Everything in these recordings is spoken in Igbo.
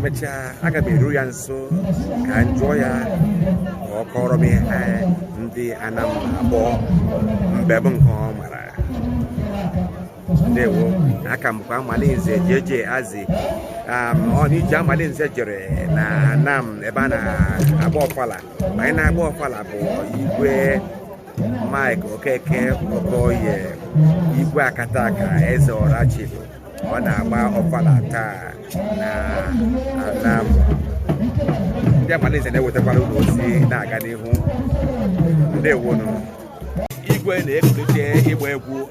Micheal, I can be ruined so can enjoy or call me the Anam Bebon Comara. They will. I come from Amalinze, Jere, on each Amalinze, Jere, Anam, Ebana, Ofala, my Ofala, Igwe, Okeke, Okoye, Igwe Akataka, H.R.H. On Ofala na Anam. The Amalinze never the Balu see Nagani home. They won't. Igwe, Igwe.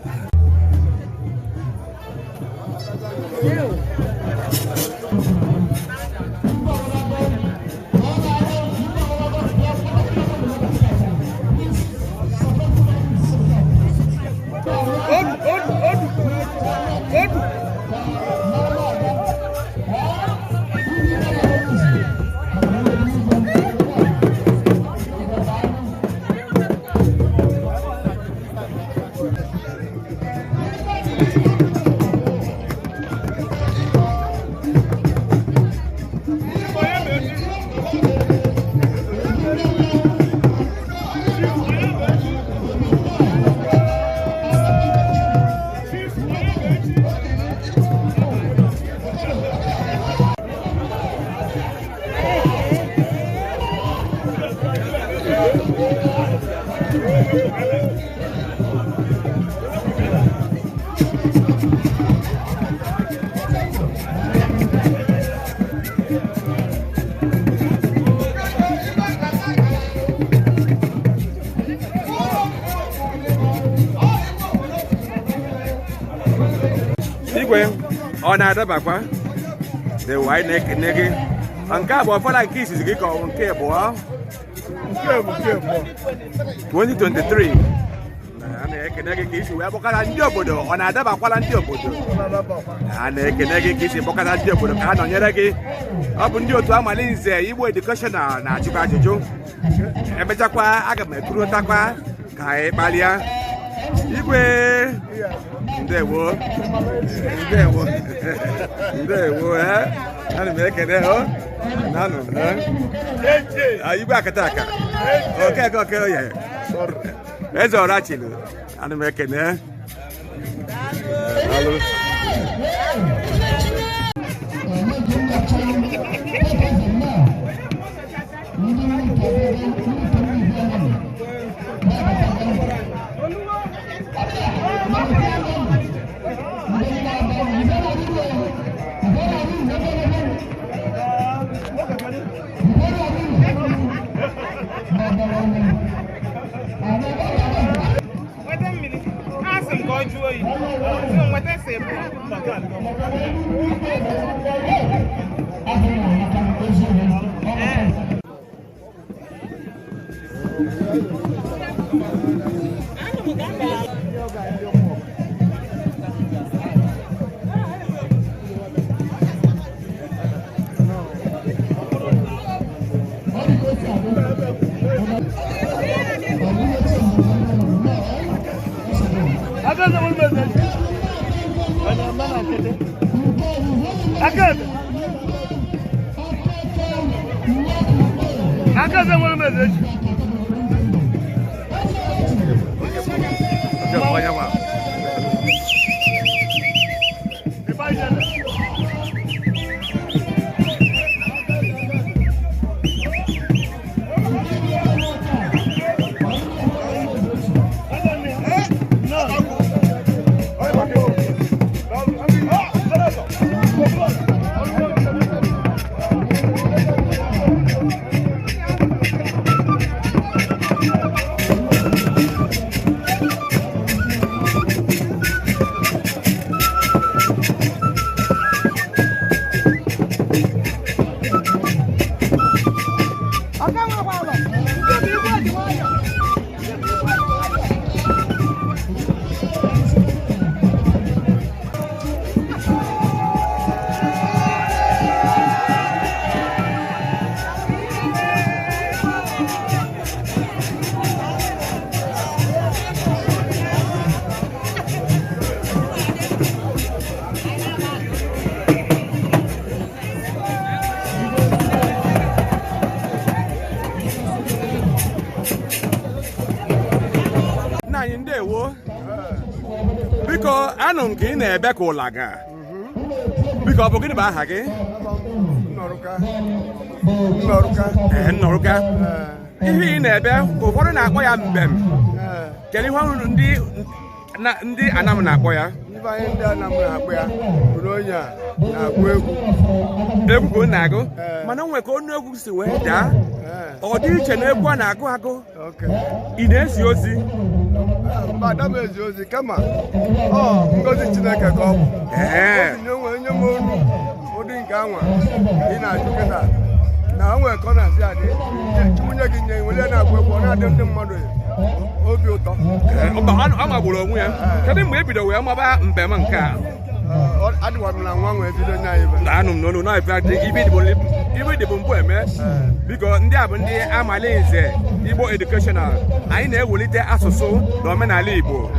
On other Bapa, the white neck nigger, and cabo for like kisses, get on cable. 2023. And a Canadian kiss, we have Okala Diobodo, on other Bapa Diobodo. And a Canadian kiss, Bocana Diobodo, and on Yeregi, up and you to Amalinze, you were the question now, Chibajo, Emetakwa, Agame, Kurotakwa, Kai Balia, Igwe. There were, and make it none of them. Are you back Akataka? Okay, yeah. Sorry. H.R.H. and make it Biko anụ nke ị na-ebe ka ụlaga. Biko ọ bụ gịnị bụ aha gị? Nnọrụka. Ihe ị na-ebe ụfọdụ na-akpọ ya mbem. Kedu ihe ọhụrụ ndị Anam na-akpọ ya? Ndị Anam na-akpọ ya bụrụ onye a na-agụ egwu. Egwu ka ọ na-agụ? Mana o nwere ka ọnụ egwu si wee daa. Ọ dị iche na egwu a na-agụ agụ. Ị na-ezi ozi? Ada m ezi ozi kama ngozi Chineke ka ọ bụ. Onye m olu ụdị nke anwa ị na-ajụ kịta na o nwere ka ọ na-asị adị nwunye gị nye nwere na-agụ egwu ọ na-adị ndị mmadụ obi ụtọ. Ọ magburu onwe ya. Kedu mgbe e bido wee maba mbem nke a? Adịwara m na nwa nwee bido nye anyị ibe. Anụ m n'onu ibe dịbụ mbụ eme. Biko ndị a bụ ndị Amalinze Igbo Educational. Anyị na-ewelite asụsụ na omenala Igbo.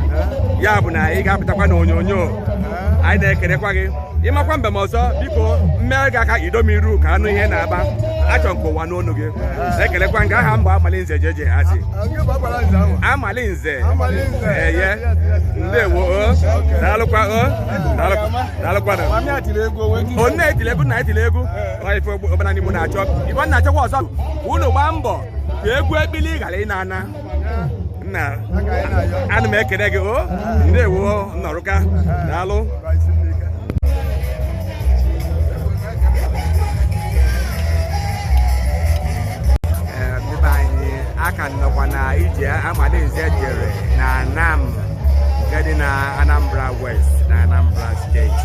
Ya bụ na ị ga-apụtakwa n'onyonyo. Anyị na-ekelekwa gị. Ịmakwa mbem ọzọ biko mmere gị aka idomiru ka anụ ihe na-aba. Achọ nke ụwa n'onu gị. Na-ekelekwa nke aha mbụ Amalinze jeje asị. Amalinze. Eye. Ndewo. Daalụkwa. Daalụkwa. Onye etile egwu na etile egwu. Ọ ife omenala Igbo na-achọ. Igbo na-achọkwa ọzọ. Unu gbaa mbọ ka egwu ekpili ghara ị na-ana. Nna ana m ekele gị o. Ndewo Nnọrụka. Daalụ. Aka nnọkwa na ije Amalinze Jere na Anam nke dị na Anambra West na Anambra Steeti.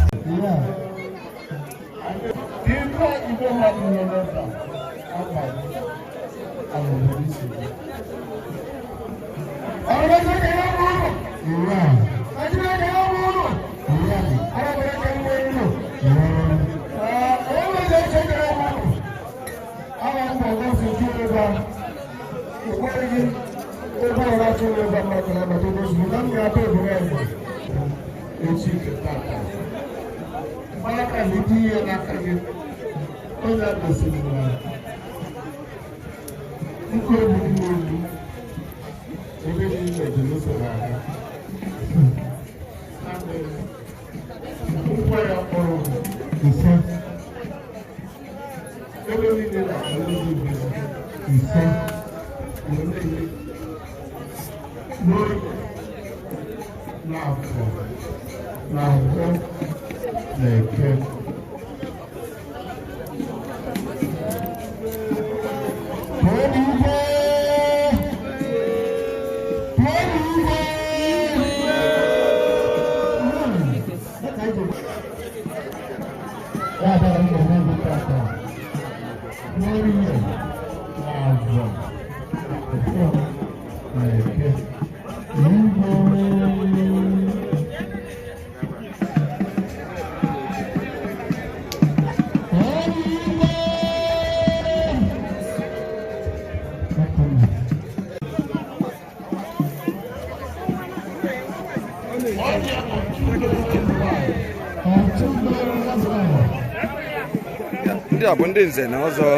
Ndị a bụ ndị nze na ọzọ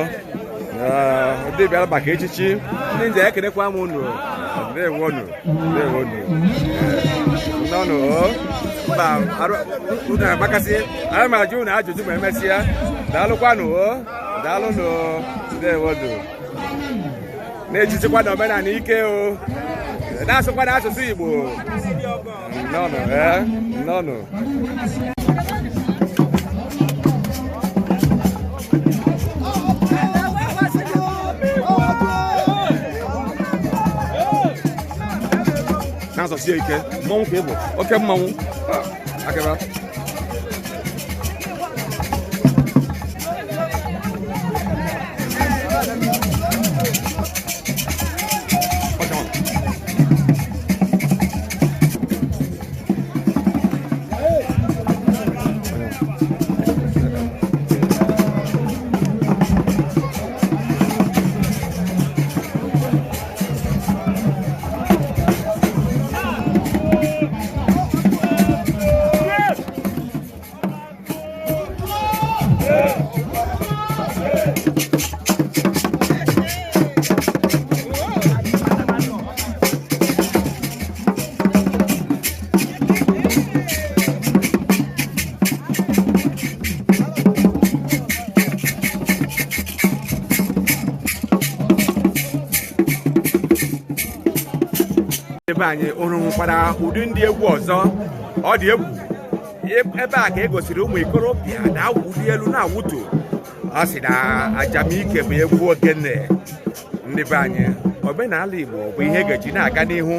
ndị bịara maka echichi ndị nze ekenekwa m unu ndewonu nọnụ mba makasị anyị ma ajụ na ajụjụ ma emesịa daalụkwanụ daalụnụ ndewonu na-ejichikwa na omenala ike o na-asụkwa n'asụsụ Igbo nnọnụ na-asọsie ike mmanwụ ka ị bụ oke mmanwụ akaba ebe anyị ụrụ nwekwara ụdị ndị egwu ọzọ ọ dị egwu ebe a ka e gosiri ụmụ ikorobịa na-awụli elu na-awụtu ọ sị na ajamike bụ egwu ogene ndị be anyị omenala Igbo bụ ihe ga-eji na-aga n'ihu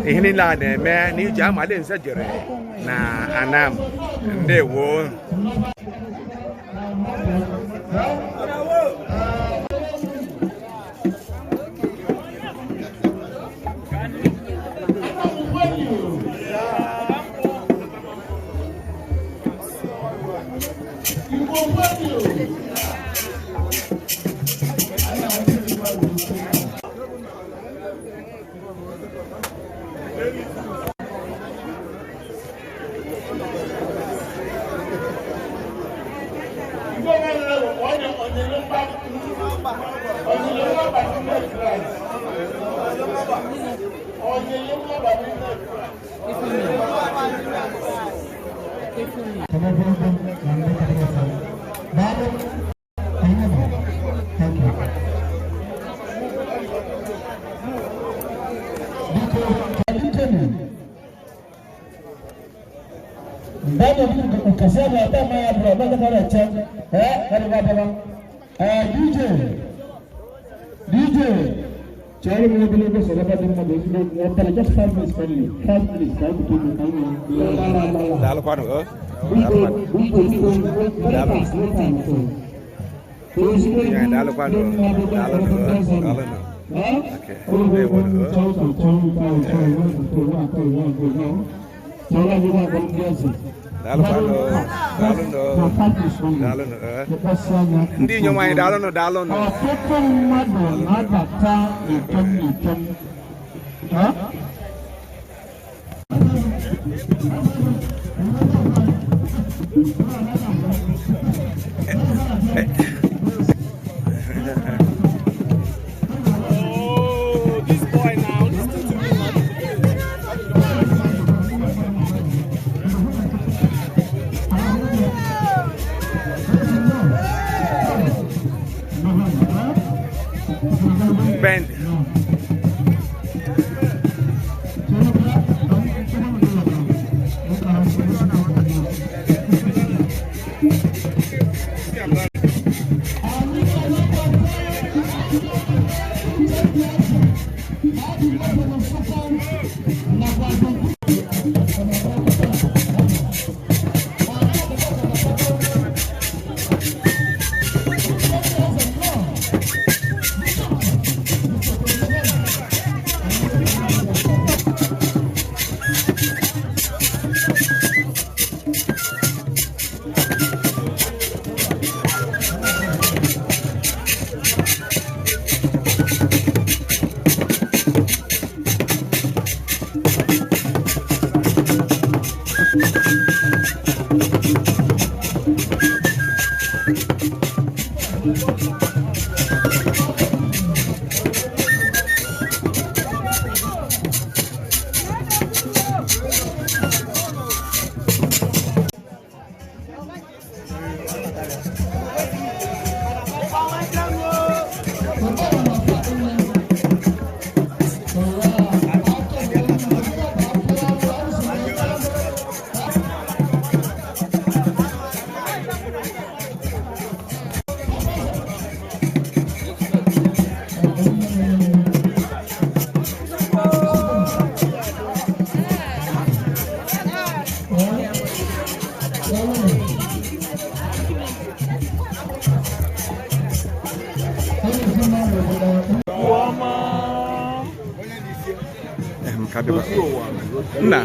ihe niile a na-eme n'iji Amalinze Jere na Anam ndewo ukasema hata maya bro bado kana changa kana baba DJ chale mwe bile kwa sababu ndio ndio wapala just 5 minutes only 5 minutes time to do dalo kwano dalo kwano dalo okay ndị inyom anyị daalụnụ bend. nna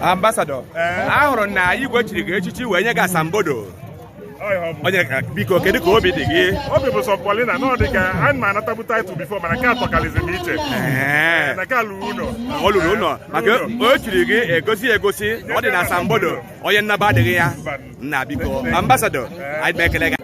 Ambassador, ahụrụ na Igwe chiri gị echichi wee nye gị asambodo. Onye biko kedu ka obi dị gị? Obi bụ sọpọlina na ọ dị ka anyị ma anatabu title before mana ka atọkalizi m iche. Na ka lụrụ ụlọ. Ọ lụrụ ụlọ maka o chiri gị egosi ọ dị na asambodo onye nnaba adịghị ya. Nna biko Ambassador, anyị ekele gị.